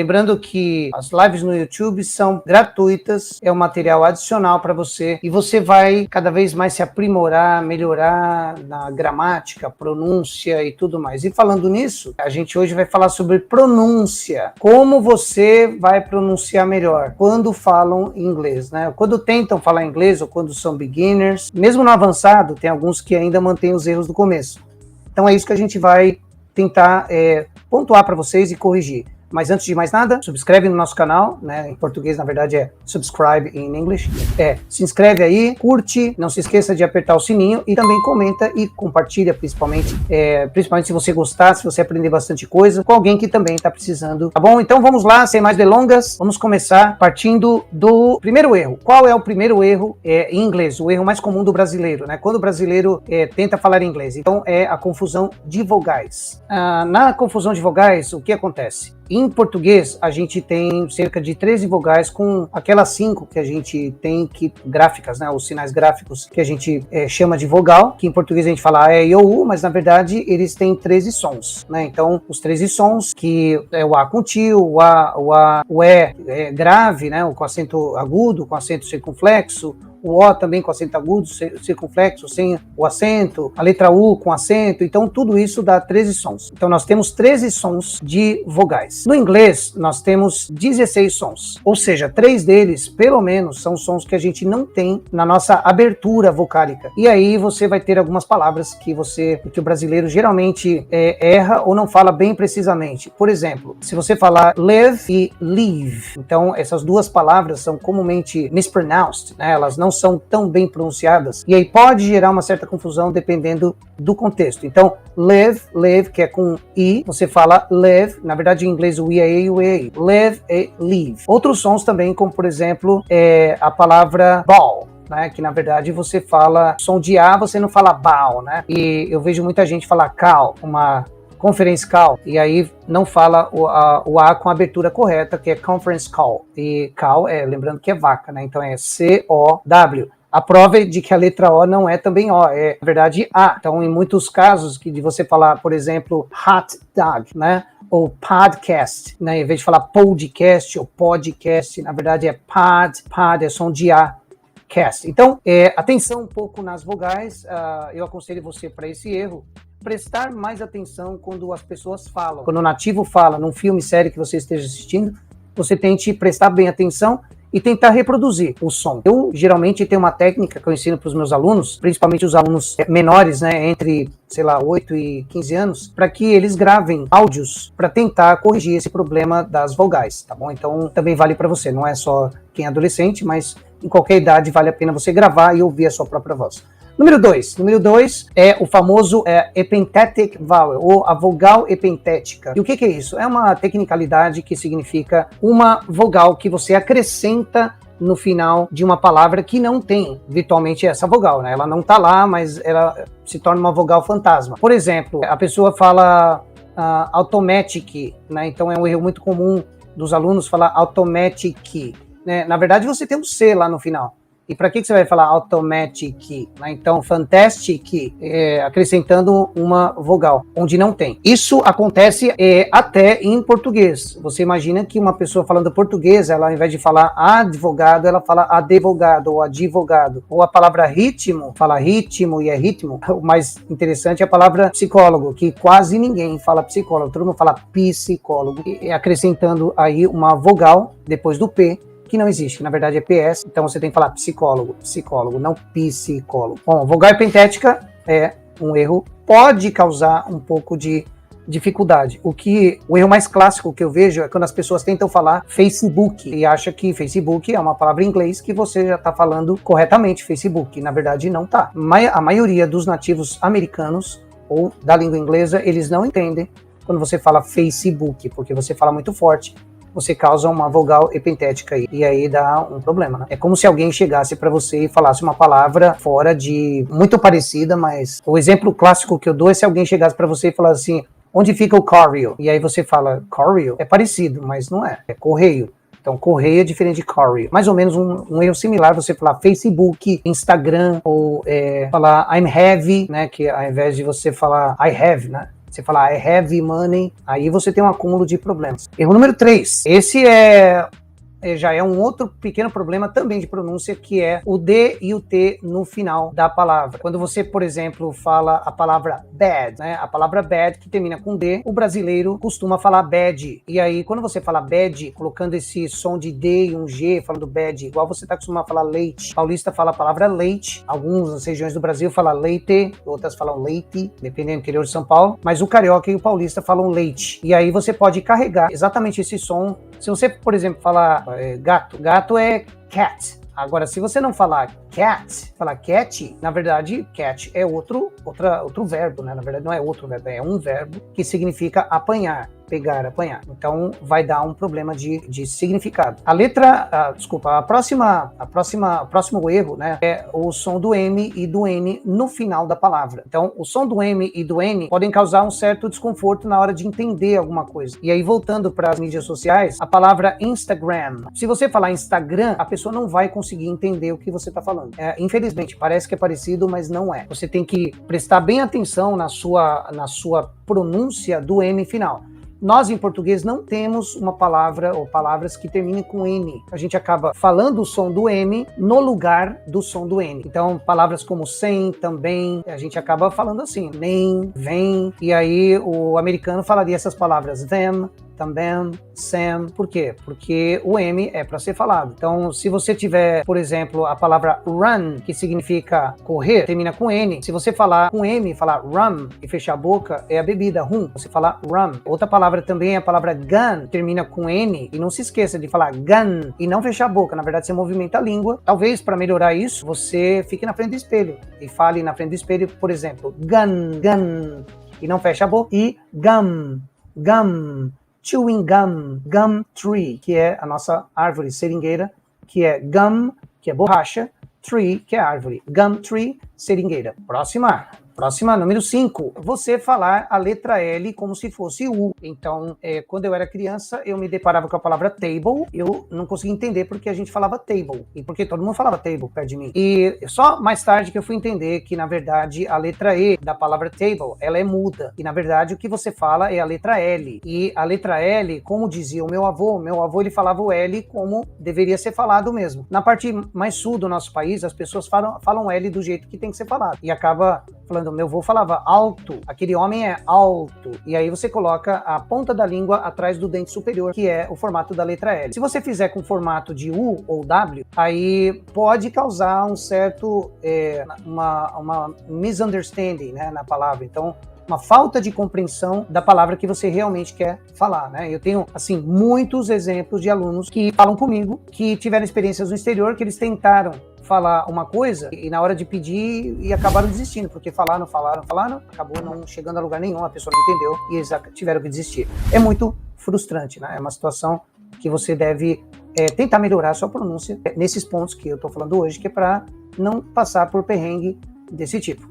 Lembrando que as lives no YouTube são gratuitas, é um material adicional para você e você vai cada vez mais se aprimorar, melhorar na gramática, pronúncia e tudo mais. E falando nisso, a gente hoje vai falar sobre pronúncia. Como você vai pronunciar melhor quando falam inglês, né? Quando tentam falar inglês ou quando são beginners. Mesmo no avançado, tem alguns que ainda mantêm os erros do começo. Então é isso que a gente vai tentar pontuar para vocês e corrigir. Mas antes de mais nada, subscreve no nosso canal, né? Em português, na verdade, é subscribe in English. Se inscreve aí, curte, não se esqueça de apertar o sininho e também comenta e compartilha, principalmente se você gostar, se você aprender bastante coisa, com alguém que também está precisando, tá bom? Então vamos lá, sem mais delongas, vamos começar partindo do primeiro erro. Qual é o primeiro erro em inglês? O erro mais comum do brasileiro, né? Quando o brasileiro tenta falar inglês. Então é a confusão de vogais. Na confusão de vogais, o que acontece? Em português, a gente tem cerca de 13 vogais com aquelas 5 que a gente tem gráficas, né? Os sinais gráficos que a gente chama de vogal, que em português a gente fala A, E, I, O, U, mas na verdade eles têm 13 sons, né? Então, os 13 sons, que é o A com tio, o E grave, né? Com acento agudo, com acento circunflexo, o O também com acento agudo, circunflexo, sem o acento, a letra U com acento, então tudo isso dá 13 sons. Então nós temos 13 sons de vogais. No inglês, nós temos 16 sons, ou seja, 3 deles, pelo menos, são sons que a gente não tem na nossa abertura vocálica. E aí você vai ter algumas palavras que o brasileiro geralmente erra ou não fala bem precisamente. Por exemplo, se você falar live e leave, então essas duas palavras são comumente mispronounced, né? Elas não são tão bem pronunciadas, e aí pode gerar uma certa confusão dependendo do contexto. Então, live, que é com I, você fala live, na verdade em inglês o I é E e o E é I, live e leave. Outros sons também, como por exemplo, a palavra ball, né, que na verdade você fala som de A, você não fala bow, né? E eu vejo muita gente falar call, uma conference call, e aí não fala o A com a abertura correta, que é conference call. E call lembrando que é vaca, né? Então é C-O-W. A prova é de que a letra O não é também O, é, na verdade, A. Então, em muitos casos, de você falar, por exemplo, hot dog, né? Ou podcast, né? Em vez de falar podcast ou podcast, na verdade é pod é som de A. Cast. Então, atenção um pouco nas vogais, eu aconselho você para esse erro, prestar mais atenção quando as pessoas falam. Quando o nativo fala num filme, série que você esteja assistindo, você tente prestar bem atenção e tentar reproduzir o som. Eu, geralmente, tenho uma técnica que eu ensino para os meus alunos, principalmente os alunos menores, né, entre, 8 e 15 anos, para que eles gravem áudios para tentar corrigir esse problema das vogais, tá bom? Então, também vale para você, não é só quem é adolescente, mas em qualquer idade vale a pena você gravar e ouvir a sua própria voz. Número 2 é o famoso epenthetic vowel, ou a vogal epentética. E o que é isso? É uma tecnicalidade que significa uma vogal que você acrescenta no final de uma palavra que não tem virtualmente essa vogal, né? Ela não tá lá, mas ela se torna uma vogal fantasma. Por exemplo, a pessoa fala automatic, né? Então é um erro muito comum dos alunos falar automatic, né? Na verdade, você tem um C lá no final. E para que você vai falar automatic? Né? Então, fantastic, acrescentando uma vogal, onde não tem. Isso acontece até em português. Você imagina que uma pessoa falando português, ela ao invés de falar advogado, ela fala advogado ou advogado. Ou a palavra ritmo, fala ritmo e é ritmo. O mais interessante é a palavra psicólogo, que quase ninguém fala psicólogo. Todo mundo fala psicólogo. E acrescentando aí uma vogal depois do P, que não existe, na verdade é PS, então você tem que falar psicólogo, não psicólogo. Bom, vogal epentética é um erro, pode causar um pouco de dificuldade. O erro mais clássico que eu vejo é quando as pessoas tentam falar Facebook e acham que Facebook é uma palavra em inglês que você já está falando corretamente, Facebook, na verdade não está. A maioria dos nativos americanos ou da língua inglesa, eles não entendem quando você fala Facebook, porque você fala muito forte, você causa uma vogal epentética e aí dá um problema, né? É como se alguém chegasse para você e falasse uma palavra fora de... muito parecida, mas o exemplo clássico que eu dou é se alguém chegasse para você e falasse assim, onde fica o correio? E aí você fala, correio? É parecido, mas não é correio. Então, correio é diferente de correio. Mais ou menos um erro similar, você falar Facebook, Instagram, ou falar I'm heavy, né? Que ao invés de você falar I have, né? Você falar I have money, aí você tem um acúmulo de problemas. Erro número 3. Esse já é um outro pequeno problema também de pronúncia, que é o D e o T no final da palavra. Quando você, por exemplo, fala a palavra bad, né? A palavra bad que termina com D, o brasileiro costuma falar bad. E aí, quando você fala bad, colocando esse som de D e um G, falando bad, igual você está acostumado a falar leite. Paulista fala a palavra leite. Algumas regiões do Brasil falam leite, outras falam leite, dependendo do interior de São Paulo. Mas o carioca e o paulista falam leite. E aí você pode carregar exatamente esse som. Se você, por exemplo, falar gato é cat. Agora, se você não falar cat, falar cat, na verdade, cat é outro verbo, né? Na verdade, não é outro verbo, é um verbo que significa apanhar, pegar, apanhar. Então, vai dar um problema de significado. O próximo erro, né, é o som do M e do N no final da palavra. Então, o som do M e do N podem causar um certo desconforto na hora de entender alguma coisa. E aí, voltando para as mídias sociais, a palavra Instagram. Se você falar Instagram, a pessoa não vai conseguir entender o que você está falando. Infelizmente, parece que é parecido, mas não é. Você tem que prestar bem atenção na sua pronúncia do M final. Nós, em português, não temos uma palavra ou palavras que terminem com N. A gente acaba falando o som do M no lugar do som do N. Então, palavras como sem, também, a gente acaba falando assim, nem, vem, e aí o americano falaria essas palavras them, também, Sam. Por quê? Porque o M é para ser falado. Então, se você tiver, por exemplo, a palavra run, que significa correr, termina com N. Se você falar com M, falar rum e fechar a boca, é a bebida, rum. Você falar rum. Outra palavra também é a palavra gun, termina com N. E não se esqueça de falar gun e não fechar a boca. Na verdade, você movimenta a língua. Talvez, para melhorar isso, você fique na frente do espelho e fale na frente do espelho, por exemplo, gun, gun, e não fecha a boca. E gum, gum. Chewing gum, gum tree, que é a nossa árvore seringueira, que é gum, que é borracha, tree, que é árvore. Gum tree, seringueira. Próxima, número 5. Você falar a letra L como se fosse U. Então, quando eu era criança, eu me deparava com a palavra table, eu não conseguia entender porque a gente falava table, e porque todo mundo falava table perto de mim. E só mais tarde que eu fui entender que, na verdade, a letra E da palavra table, ela é muda. E, na verdade, o que você fala é a letra L. E a letra L, como dizia o meu avô ele falava o L como deveria ser falado mesmo. Na parte mais sul do nosso país, as pessoas falam L do jeito que tem que ser falado. E acaba falando, meu avô falava alto, aquele homem é alto, e aí você coloca a ponta da língua atrás do dente superior, que é o formato da letra L. Se você fizer com formato de U ou W, aí pode causar um certo, uma misunderstanding, né, na palavra. Então, uma falta de compreensão da palavra que você realmente quer falar, né? Eu tenho, assim, muitos exemplos de alunos que falam comigo, que tiveram experiências no exterior, que eles tentaram falar uma coisa e na hora de pedir e acabaram desistindo, porque falaram, acabou não chegando a lugar nenhum, a pessoa não entendeu e eles tiveram que desistir. É muito frustrante, né? É uma situação que você deve tentar melhorar a sua pronúncia nesses pontos que eu tô falando hoje, que é para não passar por perrengue desse tipo.